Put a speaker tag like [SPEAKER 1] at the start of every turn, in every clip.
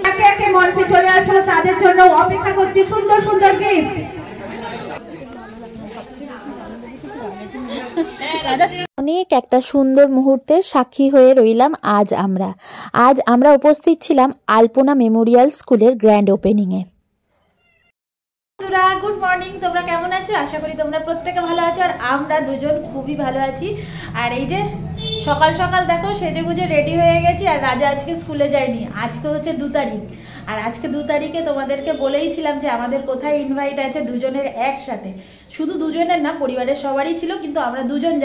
[SPEAKER 1] একে একে মঞ্চে চলে আসলো, তাদের জন্য অপেক্ষা করছি সুন্দর সুন্দর গিফট।
[SPEAKER 2] অনেক একটা সুন্দর মুহূর্তের সাক্ষী হয়ে রইলাম আজ আমরা উপস্থিত ছিলাম আলপনা মেমোরিয়াল স্কুলের গ্র্যান্ড ওপেনিং এ।
[SPEAKER 3] গুড মর্নিং, তোমরা কেমন আছো? আশা করি তোমরা প্রত্যেকে ভালো আছো, আর আমরা দুজন খুবই ভালো আছি। আর এই যে সকাল সকাল দেখো সেজে গুজে রেডি হয়ে গেছি, আর রাজা আজকে স্কুলে যায়নি। আজকে হচ্ছে 2 তারিখ, আর আজকে 2 তারিখে তোমাদেরকে বলেইছিলাম যে আমাদের কোথায় ইনভাইট আছে দুজনের একসাথে। শুধু দুজনের না, পরিবারের সবারই ছিল, কিন্তু আমরা দুজন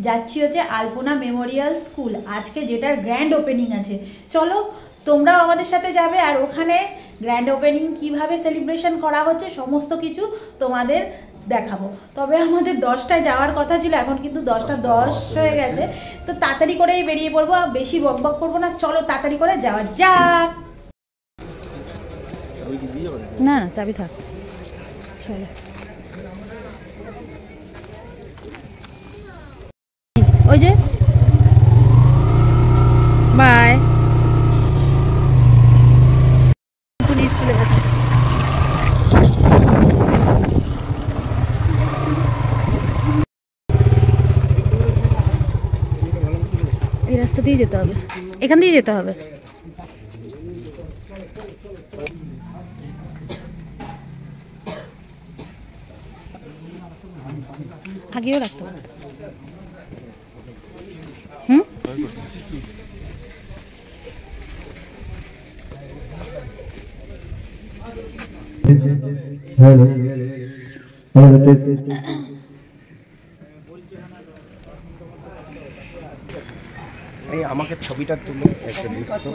[SPEAKER 3] যাচ্ছি হচ্ছে আলপনা মেমোরিয়াল স্কুল আজকে, যেটার গ্র্যান্ড ওপেনিং আছে। চলো তোমরাও আমাদের সাথে যাবে, আর ওখানে গ্র্যান্ড ওপেনিং কিভাবে সেলিব্রেশন করা হচ্ছে সমস্ত কিছু তোমাদের দেখাবো। তবে আমাদের 10টায় যাওয়ার কথা ছিল, এখন কিন্তু 10:10 হয়ে গেছে, তো তাড়াতাড়ি করেই বেরিয়ে পড়বো, বেশি বকবক করবো না। চলো তাড়াতাড়ি করে যাওয়া যাক।
[SPEAKER 2] না না, চাবি থাক। চলো ওই যে বাই। স্কুলে গেছে, এই রাস্তা দিয়ে যেতে হবে, এখান দিয়ে যেতে হবে। আগেও রাখতে হবে।
[SPEAKER 4] আমাকে ছবিটা তুলে একটা দৃশ্য।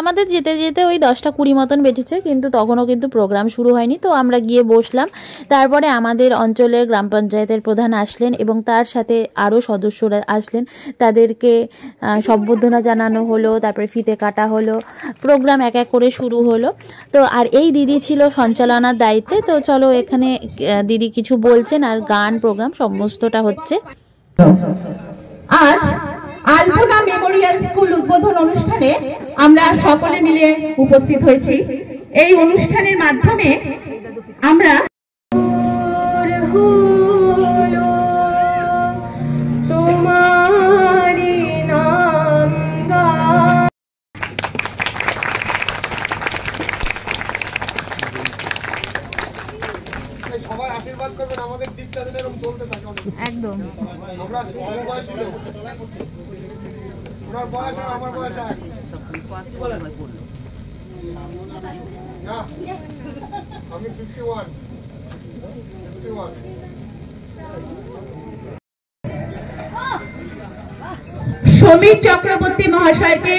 [SPEAKER 2] আমাদের যেতে যেতে ওই 10:20 মতন বেজেছে, কিন্তু তখনও কিন্তু প্রোগ্রাম শুরু হয়নি। তো আমরা গিয়ে বসলাম। তারপরে আমাদের অঞ্চলের গ্রাম পঞ্চায়েতের প্রধান আসলেন এবং তার সাথে আরও সদস্যরা আসলেন, তাদেরকে সম্বর্ধনা জানানো হলো, তারপরে ফিতে কাটা হলো, প্রোগ্রাম এক এক করে শুরু হলো। তো আর এই দিদি ছিল সঞ্চালনার দায়িত্বে। তো চলো এখানে দিদি কিছু বলছেন, আর গান প্রোগ্রাম সমস্তটা হচ্ছে।
[SPEAKER 1] আজ আলপনা মেমোরিয়াল স্কুল উদ্বোধন অনুষ্ঠানে আমরা সকলে মিলে উপস্থিত হয়েছি। এই অনুষ্ঠানের মাধ্যমে আমরা
[SPEAKER 4] সবাই আশীর্বাদ করবেন, আমাদের দিকটা যেন এরকম চলতে থাকে।
[SPEAKER 2] একদম
[SPEAKER 4] আমরা বয়স ছিল, ওনার বয়স আর আমার বয়স এক। আমি 51।
[SPEAKER 1] সমীর চক্রবর্তী মহাশয়কে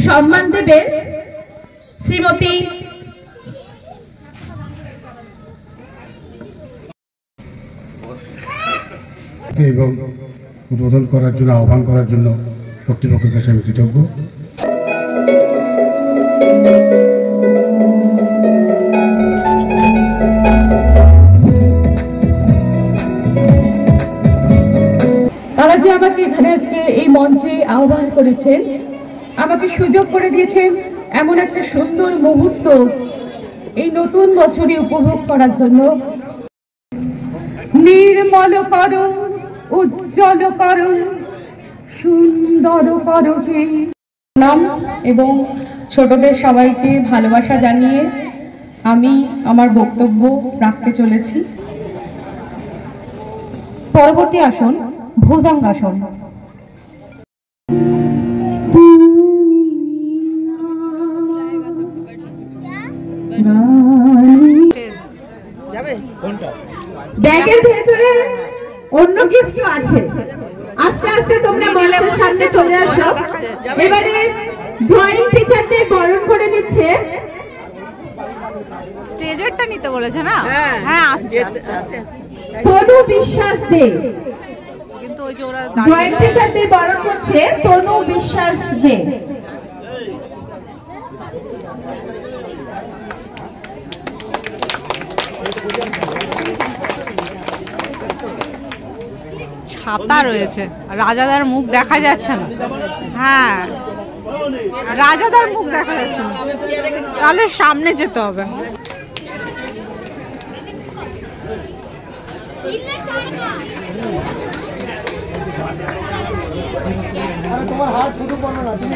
[SPEAKER 1] সম্মান দেবেন শ্রীমতী
[SPEAKER 5] এবং উদ্বোধন করার জন্য, আহ্বান করার জন্য কর্তৃপক্ষের কাছে আমি কৃতজ্ঞ।
[SPEAKER 1] তারা যে আমাকে এখানে আজকে এই মঞ্চে আহ্বান করেছেন, আমাকে সুযোগ করে দিয়েছেন এমন একটা সুন্দর মুহূর্ত এই নতুন বছরে উপভোগ করার জন্য। নির্মল করো, উজ্জ্বল করো, সুন্দর করো নাম এবং ছোটদের সবাইকে ভালোবাসা জানিয়ে আমি আমার বক্তব্য রাখতে চলেছি। পরবর্তী আসন ভুজঙ্গাসন। ব্যাগের ভেতরে অন্য গিফট আছে, আস্তে আস্তে তোমরা মঞ্চের সামনে চলে আসো। এবারে ড্রয়িং টিচারদের বরণ করে নিচ্ছে।
[SPEAKER 2] স্টেজেরটা নিতে বলেছে না? হ্যাঁ আসছে।
[SPEAKER 1] তনু বিশ্বাস দে, কিন্তু ওই যে ওরা ড্রয়িং টিচারদের বরণ করছে তনু বিশ্বাস দে।
[SPEAKER 6] ছাতা রয়েছে, রাজাদার মুখ দেখা যাচ্ছে না। হ্যাঁ, রাজাদার মুখ দেখা যাচ্ছে না, তাহলে সামনে যেতে হবে।
[SPEAKER 4] তোমার হাত শুধু করো না, তুমি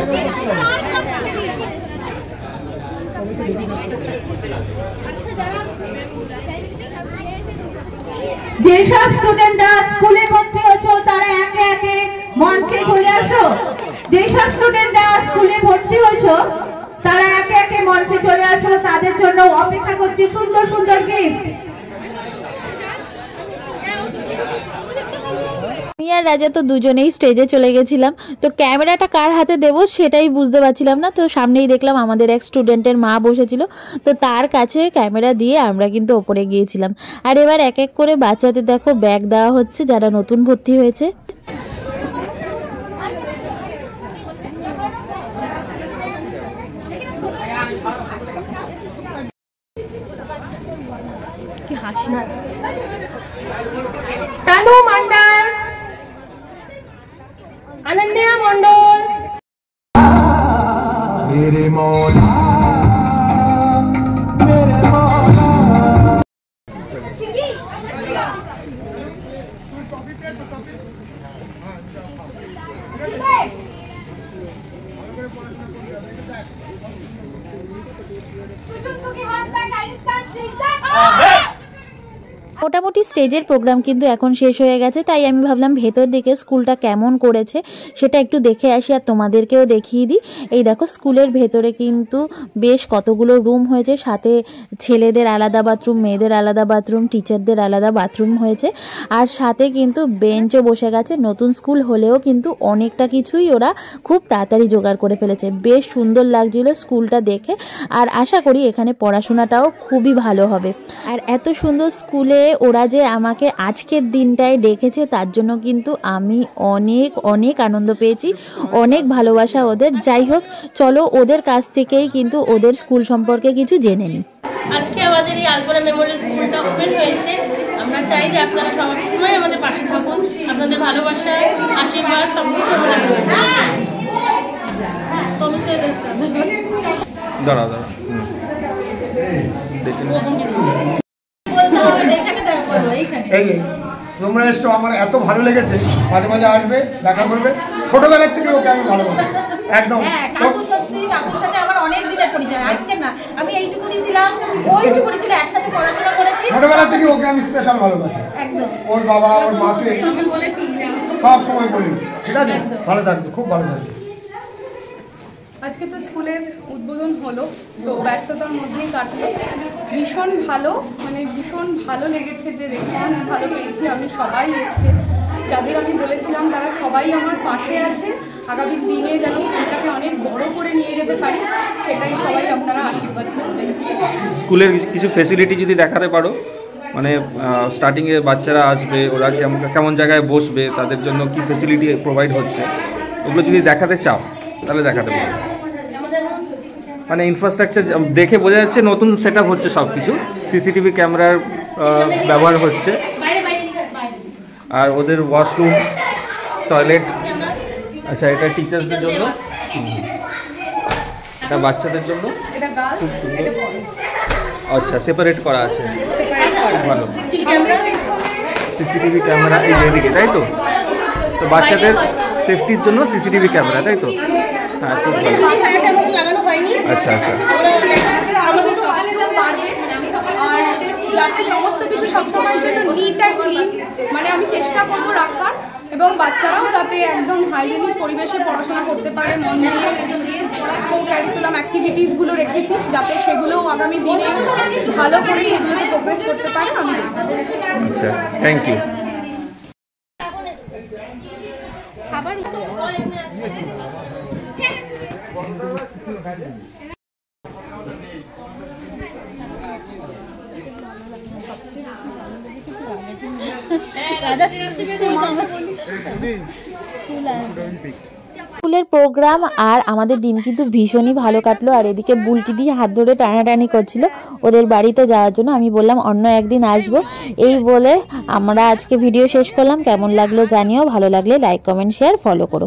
[SPEAKER 1] যেসব স্টুডেন্টরা স্কুলে ভর্তি হচ্ছ তারা একে একে মঞ্চে চলে আসো। যেসব স্টুডেন্টরা স্কুলে ভর্তি হচ্ছ তারা একে একে মঞ্চে চলে আসো, তাদের জন্য অপেক্ষা করছে সুন্দর সুন্দর গিফট।
[SPEAKER 2] আমি আর রাজা তো দুজনেই স্টেজে চলে গেছিলাম, তো ক্যামেরাটা কার হাতে দেব সেটাই বুঝতে পারছিলাম না। তো সামনেই দেখলাম আমাদের এক স্টুডেন্টের মা বসেছিল, তো তার কাছে ক্যামেরা দিয়ে আমরা কিন্তু ওপরে গিয়েছিলাম। আর এবার এক এক করে বাচ্চাদের দেখো ব্যাগ দেওয়া হচ্ছে যারা নতুন ভর্তি হয়েছে।
[SPEAKER 1] কি হাসি না। তানু মন্ডল, अनन्या मंडल,
[SPEAKER 4] मेरे मौला मेरे मौला।
[SPEAKER 2] মোটামুটি স্টেজের প্রোগ্রাম কিন্তু এখন শেষ হয়ে গেছে, তাই আমি ভাবলাম ভেতর দিকে স্কুলটা কেমন করেছে সেটা একটু দেখে আসি আর তোমাদেরকেও দেখিয়ে দিই। এই দেখো স্কুলের ভেতরে কিন্তু বেশ কতগুলো রুম হয়েছে, সাথে ছেলেদের আলাদা বাথরুম, মেয়েদের আলাদা বাথরুম, টিচারদের আলাদা বাথরুম হয়েছে, আর সাথে কিন্তু বেঞ্চও বসে গেছে। নতুন স্কুল হলেও কিন্তু অনেকটা কিছুই ওরা খুব তাড়াতাড়ি জোগাড় করে ফেলেছে। বেশ সুন্দর লাগছিল স্কুলটা দেখে, আর আশা করি এখানে পড়াশোনাটাও খুবই ভালো হবে। আর এত সুন্দর স্কুলে ওরা যে আমাকে আজকের দিনটায় ডেকেছে তার জন্য কিন্তু আমি অনেক অনেক আনন্দ পেয়েছি, অনেক ভালোবাসা ওদের। যাই হোক, চলো ওদের কাছ থেকেই কিন্তু ওদের স্কুল সম্পর্কে কিছু জেনে নিই।
[SPEAKER 7] আজকে আমাদের এই আলপনা মেমোরিয়াল স্কুলটা ওপেন হয়েছে। আমরা চাই যে আপনারা সবসময় আমাদের পাশে থাকুন, আপনাদের ভালোবাসায় আশীর্বাদ সবকিছু আমাদের রয়েছে। তনুকে দেখতে হবে,
[SPEAKER 8] দাঁড়া দাঁড়া
[SPEAKER 4] এই তোমরা এসছো, আমার এত ভালো লেগেছে। মাঝে মাঝে আসবে, দেখা করবে। ছোটবেলার থেকে ওকে আমি ভালোবাসি একদম।
[SPEAKER 3] কাকুর সাথে আমার অনেক দিনের পরিচয়, আজকে না। আমি এইটুকুনি ছিলাম, ওইটুকুনি ছিল, একসাথে পড়াশোনা করেছি।
[SPEAKER 4] ছোটবেলা থেকে ওকে আমি স্পেশাল ভালোবাসি
[SPEAKER 3] একদম।
[SPEAKER 4] ওর বাবা, ওর মাকে
[SPEAKER 7] আমি বলেছি
[SPEAKER 4] সব সময় বলি। ঠিক আছে, ভালো থাকবে, খুব ভালো থাকবে।
[SPEAKER 9] আজকে তো স্কুলের উদ্বোধন হলো, তো ব্যস্ততার মধ্যেই কাটলো। ভীষণ ভালো, মানে ভীষণ ভালো লেগেছে যে রেসপন্স ভালো পেয়েছি আমি। সবাই এসছে, যাদের আমি বলেছিলাম তারা সবাই আমার পাশে আছে। আগামী দিনে যেন স্কুলটাকে অনেক বড় করে নিয়ে যেতে পারি, সেটাই সবাই আপনারা আশীর্বাদ করবেন।
[SPEAKER 8] স্কুলের কিছু ফেসিলিটি যদি দেখাতে পারো, মানে স্টার্টিংয়ে বাচ্চারা আসবে, ওরা কেমন জায়গায় বসবে, তাদের জন্য কি ফেসিলিটি প্রোভাইড হচ্ছে, ওগুলো যদি দেখাতে চাও তাহলে দেখাতে পারো। মানে ইনফ্রাস্ট্রাকচার দেখে বোঝা যাচ্ছে নতুন সেট আপ হচ্ছে, সব কিছু সিসিটিভি ক্যামেরার ব্যবহার হচ্ছে, আর ওদের ওয়াশরুম, টয়লেট। আচ্ছা, এটা টিচার্সদের জন্য, এটা বাচ্চাদের জন্য খুব সুন্দর। আচ্ছা, সেপারেট করা আছে, ভালো। সিসিটিভি ক্যামেরা এই যেদিকে, তাই তো? তো বাচ্চাদের সেফটির জন্য সিসিটিভি ক্যামেরা, তাই তো? হ্যাঁ, খুব ভালো। আচ্ছা আচ্ছা,
[SPEAKER 9] আর যাতে সমস্ত কিছু সবসময়ের জন্য নিট অ্যান্ড ক্লিন, মানে আমি চেষ্টা করবো রাখার, এবং বাচ্চারাও যাতে একদম হাইজেনিক পরিবেশে পড়াশোনা করতে পারে মন দিয়ে। কো ক্যারিকুলাম অ্যাক্টিভিটিসগুলো রেখেছি যাতে সেগুলোও আগামী দিনে ভালো করে সেগুলোকে প্রোগ্রেস করতে পারে আমি।
[SPEAKER 8] আচ্ছা, থ্যাংক ইউ।
[SPEAKER 2] স্কুল স্কুলের প্রোগ্রাম আর আমাদের দিন কিন্তু ভীষণই ভালো কাটলো। আর এদিকে বুলটি দিয়ে হাত ধরে টানাটানি করছিল ওদের বাড়িতে যাওয়ার জন্য। আমি বললাম অন্য একদিন আসবো। এই বলে আমরা আজকে ভিডিও শেষ করলাম। কেমন লাগলো জানিও, ভালো লাগলে লাইক কমেন্ট শেয়ার ফলো করো।